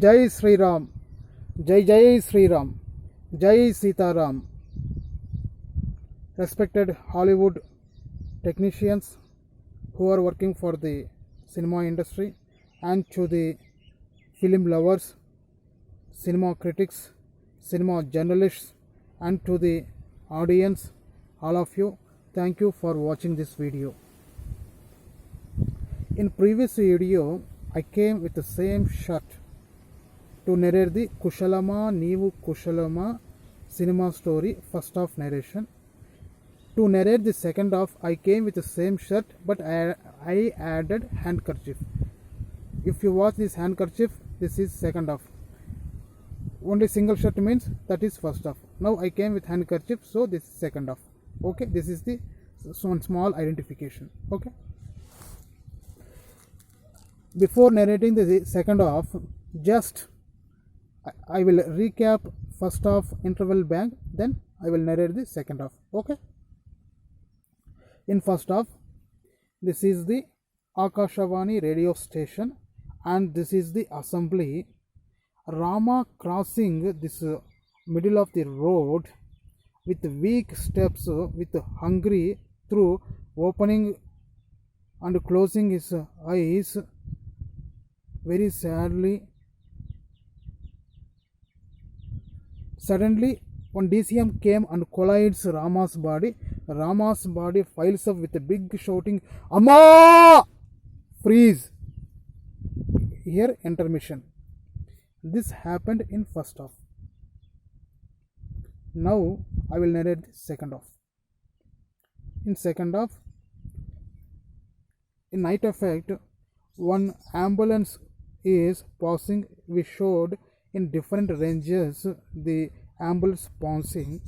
Jai Sri Ram, Jai Sri Ram, Jai Sita Ram. Respected Hollywood technicians who are working for the cinema industry, and to the film lovers, cinema critics, cinema journalists, and to the audience, all of you, thank you for watching this video. In previous video, I came with the same shirt to narrate the Kushalama Neevu Kushalama cinema story, first half narration. To narrate the second half, I came with the same shirt, but I added handkerchief. If you watch this handkerchief, this is second half. Only single shirt means that is first half. Now I came with handkerchief, so this is second half. Okay, this is the one small identification. Okay. Before narrating the second half, just I will recap first half interval bank, then I will narrate the second half. Okay. In first half, this is the Akashavani radio station, and this is the assembly. Rama crossing this middle of the road with weak steps, with hungry, through opening and closing his eyes very sadly. Suddenly, one DCM came and collides Rama's body. Rama's body files up with a big shouting, "Amma!" Freeze. Here, intermission. This happened in first half. Now, I will narrate the second half. In second half, in night effect, one ambulance is passing. We showed in different ranges the ambulance passing.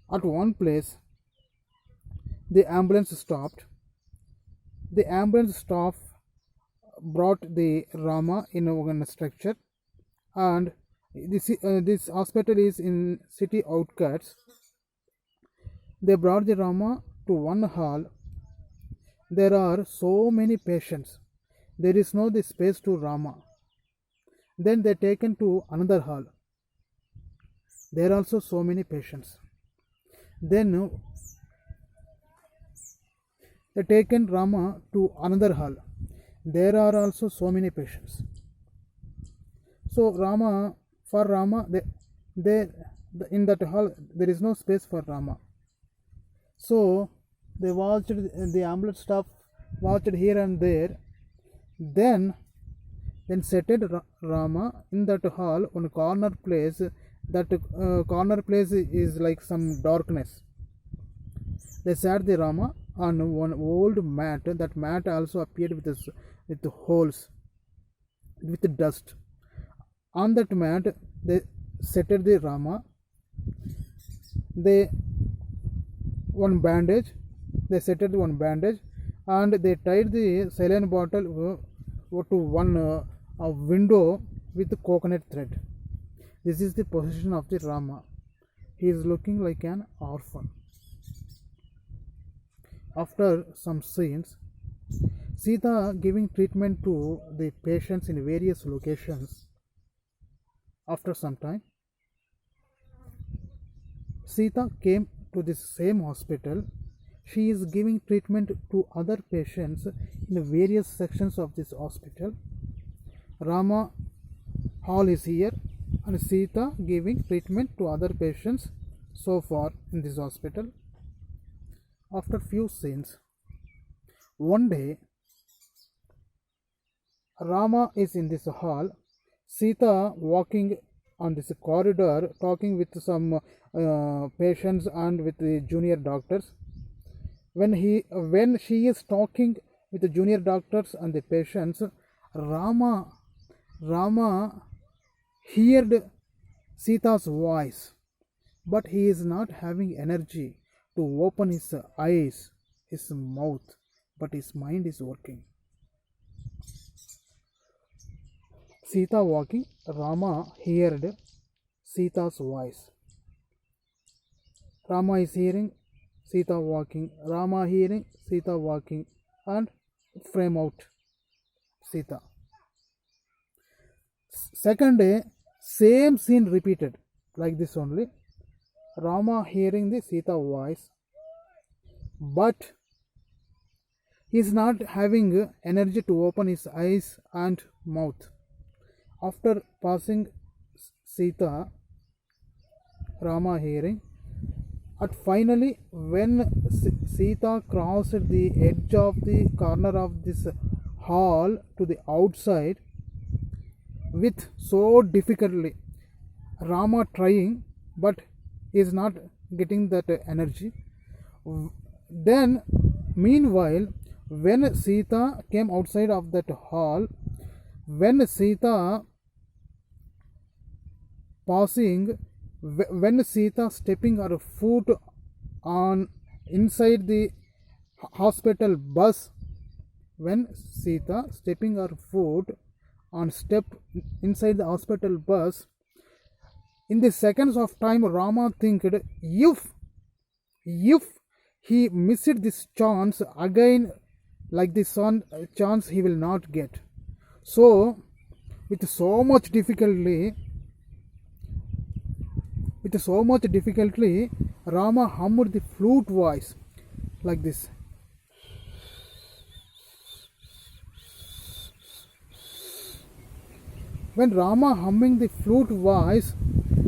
At one place, the ambulance stopped. The ambulance staff brought the Rama in a structure, and this hospital is in city outskirts. They brought the Rama to one hall. There are so many patients. There is no the space to Rama. Then they taken to another hall. There are also so many patients. Then they taken Rama to another hall. There are also so many patients. So for Rama, in that hall there is no space for Rama. So they watched, the ambulance staff watched here and there. Then settled Rama in that hall on a corner place. That corner place is like some darkness. They sat the Rama on one old mat. That mat also appeared with holes, with dust. On that mat, they settled the Rama. They settled one bandage, and they tied the saline bottle to one window with coconut thread. This is the position of the Rama. He is looking like an orphan. After some scenes, Sita giving treatment to the patients in various locations. After some time, Sita came to this same hospital. She is giving treatment to other patients in various sections of this hospital. Rama hall is here, and Sita giving treatment to other patients so far in this hospital. After few scenes, one day Rama is in this hall, Sita walking on this corridor talking with some patients and with the junior doctors. When she is talking with the junior doctors and the patients, Rama heard Sita's voice, but he is not having energy to open his eyes, his mouth, but his mind is working. Sita walking, Rama heard Sita's voice. Rama is hearing, Sita walking, Rama hearing, Sita walking, and frame out Sita. Second day, same scene repeated like this only. Rama hearing the Sita voice, but he is not having energy to open his eyes and mouth. After passing Sita, Rama hearing, at finally when Sita crossed the edge of the corner of this hall to the outside with so difficultly, Rama trying but is not getting that energy. Then meanwhile, when Sita came outside of that hall, when Sita passing, when Sita stepping her foot on inside the hospital bus, when Sita stepping her foot on step inside the hospital bus, in the seconds of time, Rama think if he missed this chance again, like this chance he will not get. So with so much difficulty, Rama hummed the flute voice like this. When Rama humming the flute voice,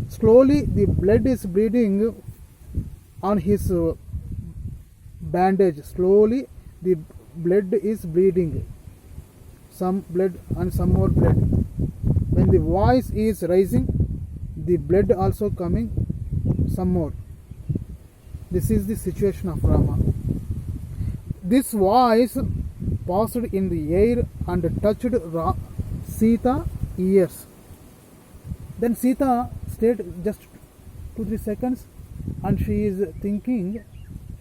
slowly the blood is bleeding on his bandage. Slowly the blood is bleeding. Some blood and some more blood. When the voice is rising, the blood also coming, some more. This is the situation of Rama. This voice passed in the air and touched Sita ears. Then Sita stayed just 2-3 seconds and she is thinking,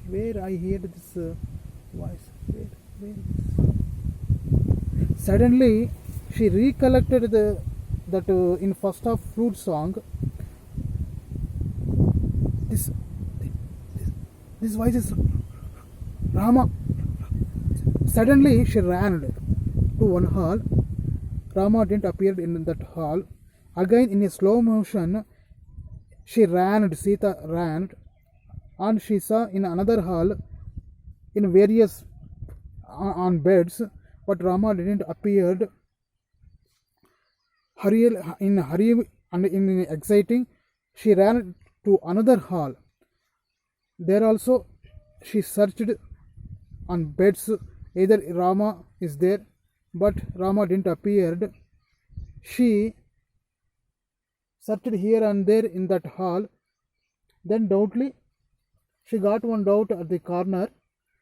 where I heard this voice, where suddenly she recollected that in first of flute song, this voice is Rama. Suddenly she ran to one hall. Rama didn't appear in that hall. Again in a slow motion, she ran, Sita ran, and she saw in another hall in various on beds, but Rama didn't appear. In hurry and in exciting, she ran to another hall. There also she searched on beds, either Rama is there, but Rama didn't appear. She searched here and there in that hall. Then doubtly she got one doubt at the corner.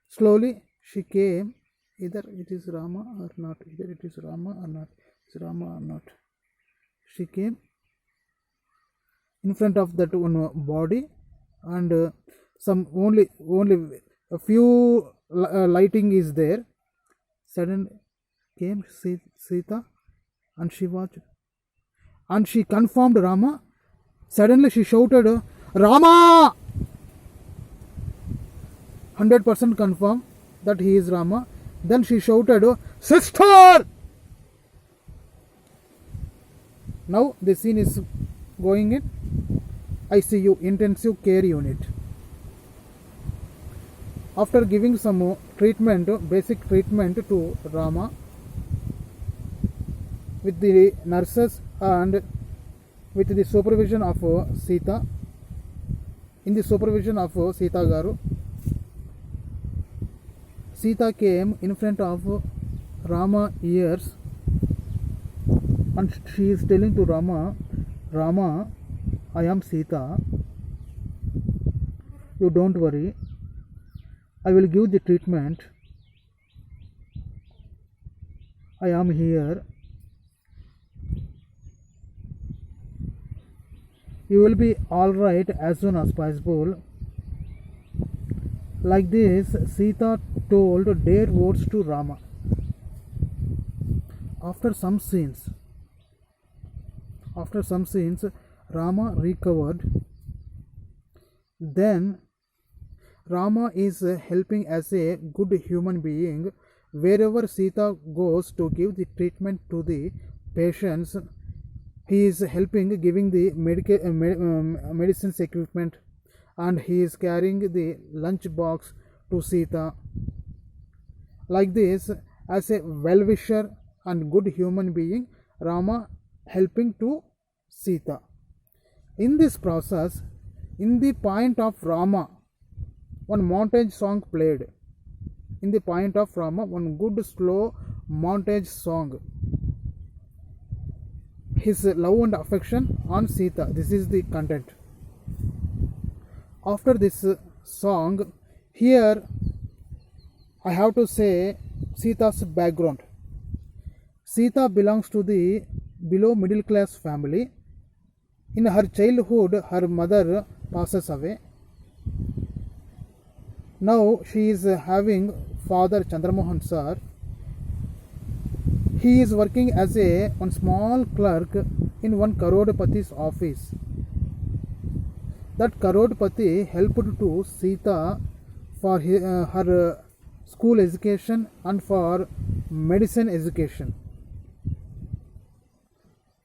Slowly she came, either it is Rama or not, either it is Rama or not, it's Rama or not. She came in front of that one body, and some only a few lighting is there. Suddenly came Sita, and she watched, and she confirmed Rama. Suddenly she shouted, Rama! 100% confirm that he is Rama. Then she shouted, Sister! Now the scene is going in ICU, intensive care unit. After giving some treatment, basic treatment to Rama with the nurses and with the supervision of Sita, in the supervision of Sita Garu, Sita came in front of Rama ears, and she is telling to Rama, Rama, I am Sita, you don't worry, I will give the treatment, I am here, you will be alright as soon as possible. Like this, Sita told their words to Rama. After some scenes, Rama recovered. Then Rama is helping as a good human being wherever Sita goes to give the treatment to the patients, He is helping giving the medicines equipment, and he is carrying the lunch box to Sita. Like this, as a well wisher and good human being, Rama helping to Sita. In this process, in the point of Rama, one montage song played. In the point of Rama, one good slow montage song. His love and affection on Sita. This is the content. After this song, here I have to say Sita's background. Sita belongs to the below middle class family. In her childhood, her mother passes away. Now she is having father Chandramohan sir. He is working as a one small clerk in one Karodpati's office. That Karodpati helped to Sita for her school education and for medicine education.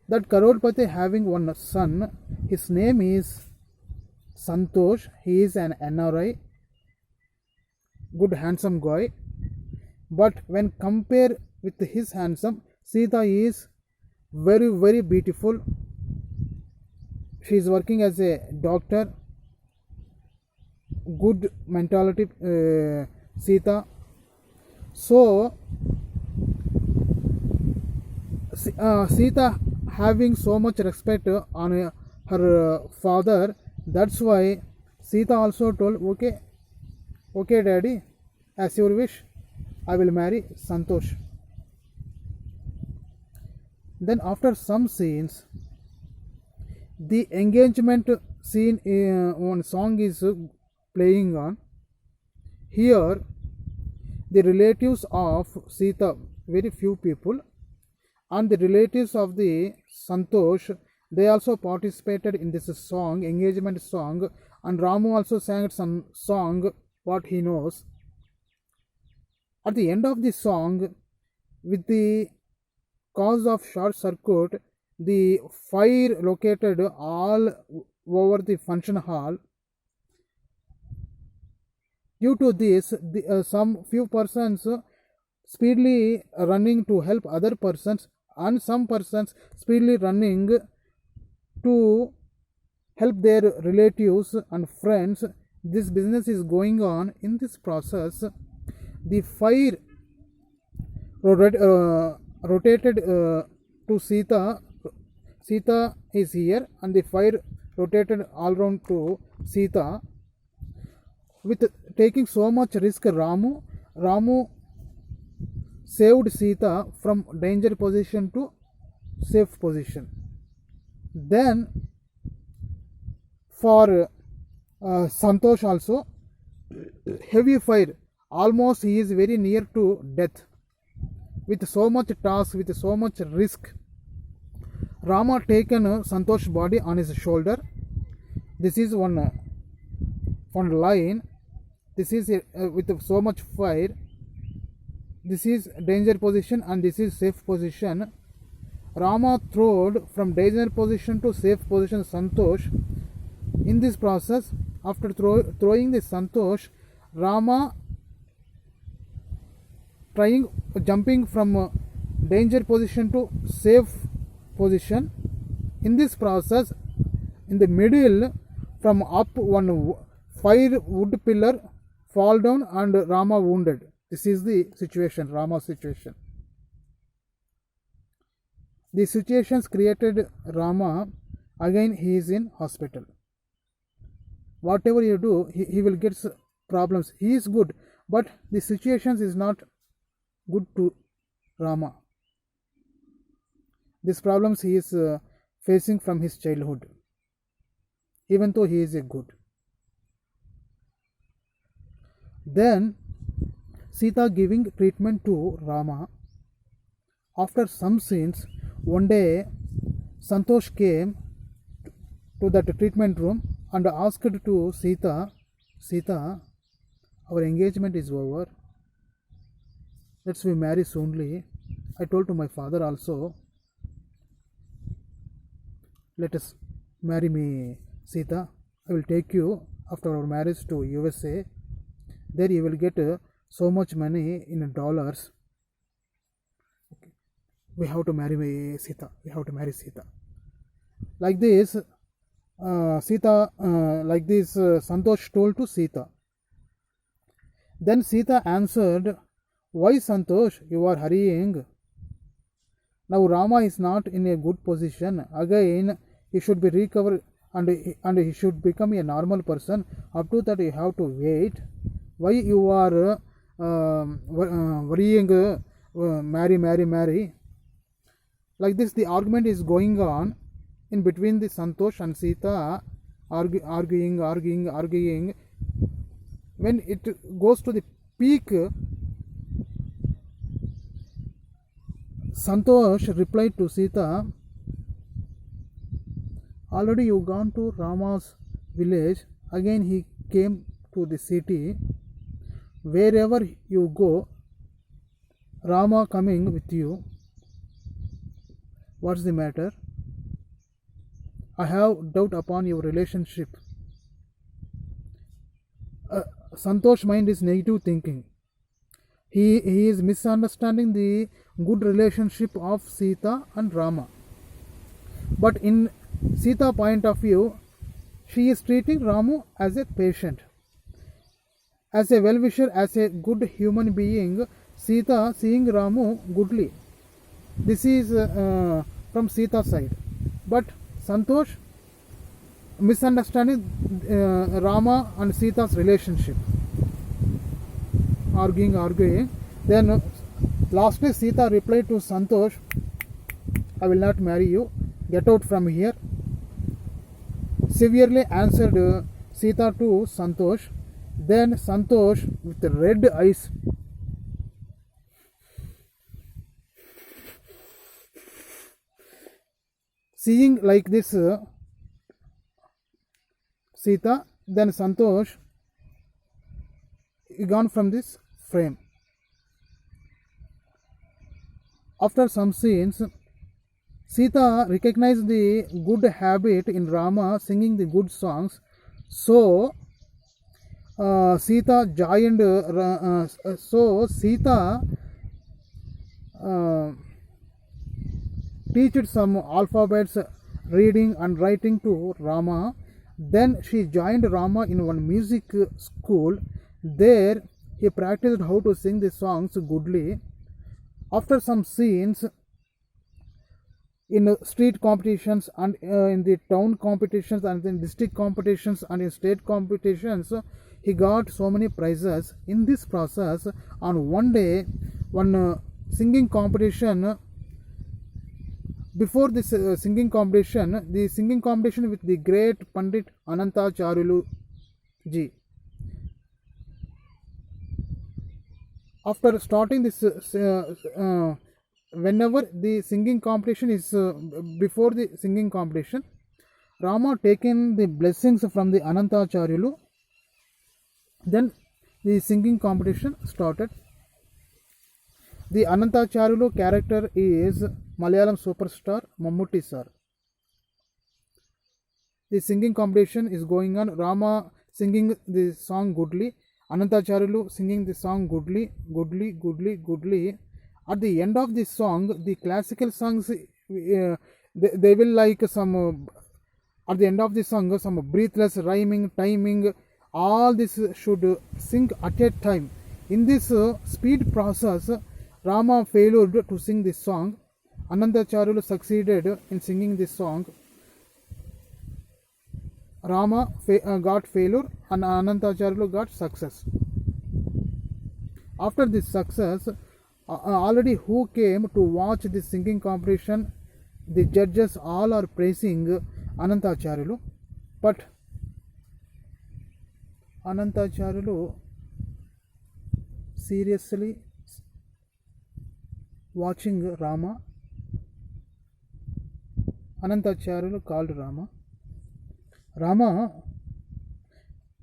That Karodpati having one son, his name is Santosh. He is an NRI, good handsome guy. But when compared with his handsome, Sita is very beautiful. She is working as a doctor, good mentality, Sita. So Sita having so much respect on her father. That's why Sita also told, okay daddy, as your wish, I will marry Santosh. Then after some scenes, the engagement scene, one song is playing on. Here the relatives of Sita, very few people, and the relatives of the Santosh, they also participated in this song, engagement song, and Ramu also sang some song what he knows. At the end of the song, with the cause of short circuit, the fire located all over the function hall. Due to this, some few persons speedily running to help other persons, and some persons speedily running to help their relatives and friends. This business is going on. In this process, the fire rotated to Sita. Sita is here, and the fire rotated all round to Sita. With taking so much risk, Ramu saved Sita from danger position to safe position. Then for Santosh also, heavy fire, almost he is very near to death. With so much task, with so much risk, Rama taken Santosh body on his shoulder. This is one line. This is with so much fire. This is danger position and this is safe position. Rama throwed from danger position to safe position Santosh. In this process, after throwing the Santosh, Rama jumping from danger position to safe position. In this process, in the middle, from up, one fire wood pillar fall down and Rama wounded. This is the situation, Rama's situation. The situations created Rama. Again he is in hospital. Whatever you do, he will get problems. He is good, but the situations is not good to Rama. These problems he is facing from his childhood, even though he is a good. Then Sita giving treatment to Rama. After some scenes, one day Santosh came to that treatment room and asked to Sita, our engagement is over. Let's be married soonly. I told to my father also. let us marry me, Sita. I will take you after our marriage to USA. There you will get so much money in dollars. We have to marry Sita. We have to marry Sita. Like this, Santosh told to Sita. Then Sita answered, "Why, Santosh, you are hurrying? Now Rama is not in a good position. Again, he should be recovered and he should become a normal person. Up to that, you have to wait. Why you are worrying? Marry. Like this, the argument is going on in between the Santosh and Sita, arguing. When it goes to the peak, Santosh replied to Sita, "Already you gone to Rama's village. Again he came to the city. Wherever you go, Rama coming with you. What's the matter? I have doubt upon your relationship." Santosh mind is negative thinking. He is misunderstanding the good relationship of Sita and Rama. But in Sita point of view, she is treating Ramu as a patient, as a well-wisher, as a good human being. Sita seeing Ramu goodly. This is from Sita's side. But Santosh misunderstanding Rama and Sita's relationship. Arguing. Then lastly Sita replied to Santosh, "I will not marry you. Get out from here." Severely answered Sita to Santosh. Then Santosh with red eyes seeing like this Sita, then Santosh gone from this frame. After some scenes, Sita recognized the good habit in Rama singing the good songs. So Sita joined. Sita teached some alphabets, reading and writing to Rama. Then she joined Rama in one music school. There he practiced how to sing the songs goodly. After some scenes in street competitions and in the town competitions and in district competitions and in state competitions, he got so many prizes. In this process, on one day, one singing competition, before this singing competition, the singing competition with the great Pandit Anantacharyalu ji. After starting this, whenever the singing competition is before the singing competition, Rama taken the blessings from the Anantacharyalu. Then the singing competition started. The Anantacharyalu character is Malayalam superstar Mammootty sir. The singing competition is going on. Rama singing the song goodly. Anantacharyalu singing the song goodly. At the end of this song, the classical songs, they will like some, at the end of the song, some breathless rhyming, timing, all this should sing at a time. In this speed process, Rama failed to sing this song. Anantacharyalu succeeded in singing this song. Rama got failure and Anantacharyalu got success. After this success, already who came to watch this singing competition, the judges all are praising Anantacharyalu, but Anantacharyalu seriously watching Rama. Anantacharyalu called Rama, "Rama,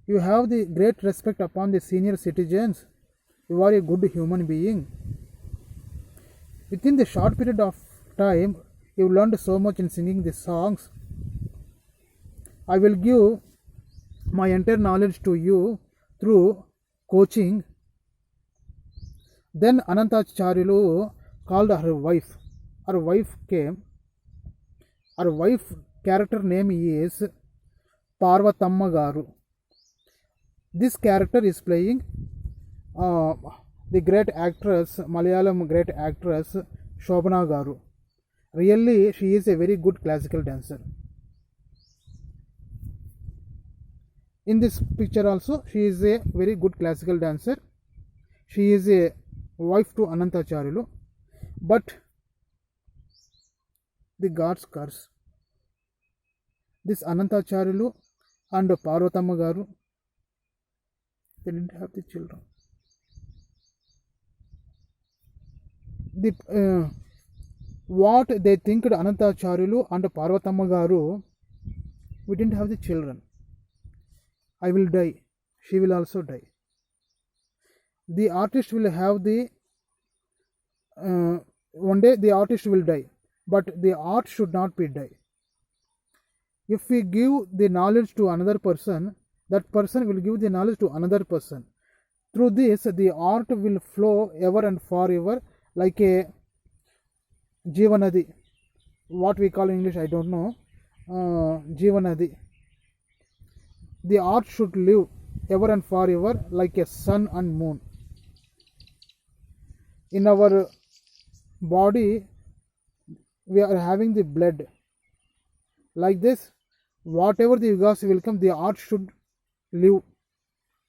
you have the great respect upon the senior citizens. You are a good human being. Within the short period of time, you learned so much in singing the songs. I will give my entire knowledge to you through coaching. Then Anantacharyalu called her wife. Her wife came. Her wife character name is Parvatamma Garu. This character is playing the great actress, Malayalam great actress Shobana Garu. Really, she is a very good classical dancer. In this picture also, she is a very good classical dancer. She is a wife to Anantacharyalu. But the God's curse. This Anantacharyalu and Parvatamma Garu, they didn't have the children. What they think Anantacharyalu and Parvatamma Garu, we didn't have the children. I will die. She will also die. The artist will have the one day the artist will die, but the art should not be die. If we give the knowledge to another person, that person will give the knowledge to another person. Through this, the art will flow ever and forever like a Jivanadi. What we call in English, I don't know. Jivanadi. The art should live ever and forever like a sun and moon. In our body, we are having the blood. Like this, whatever the yugas will come, the art should live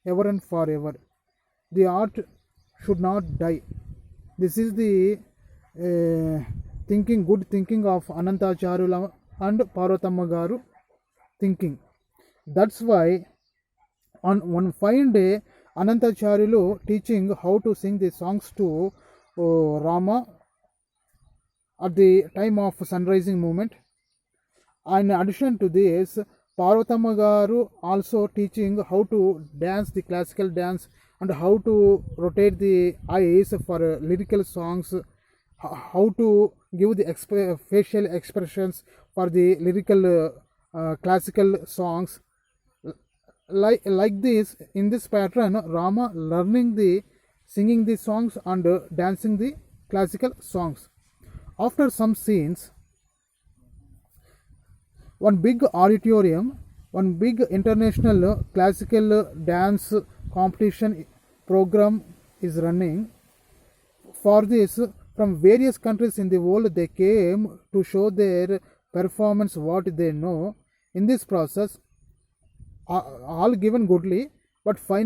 ever and forever. The art should not die. This is the good thinking of Anantacharyalu and Parvatamma Garu thinking. That's why on one fine day, Anantacharyalu teaching how to sing the songs to Rama at the time of sunrising movement. In addition to this, Parvatamma Garu also teaching how to dance the classical dance and how to rotate the eyes for lyrical songs, how to give the facial expressions for the lyrical classical songs. Like this, in this pattern, Rama learning the singing the songs and dancing the classical songs. After some scenes, one big auditorium, one big international classical dance competition program is running. For this, from various countries in the world, they came to show their performance, what they know. In this process, all given goodly, but finally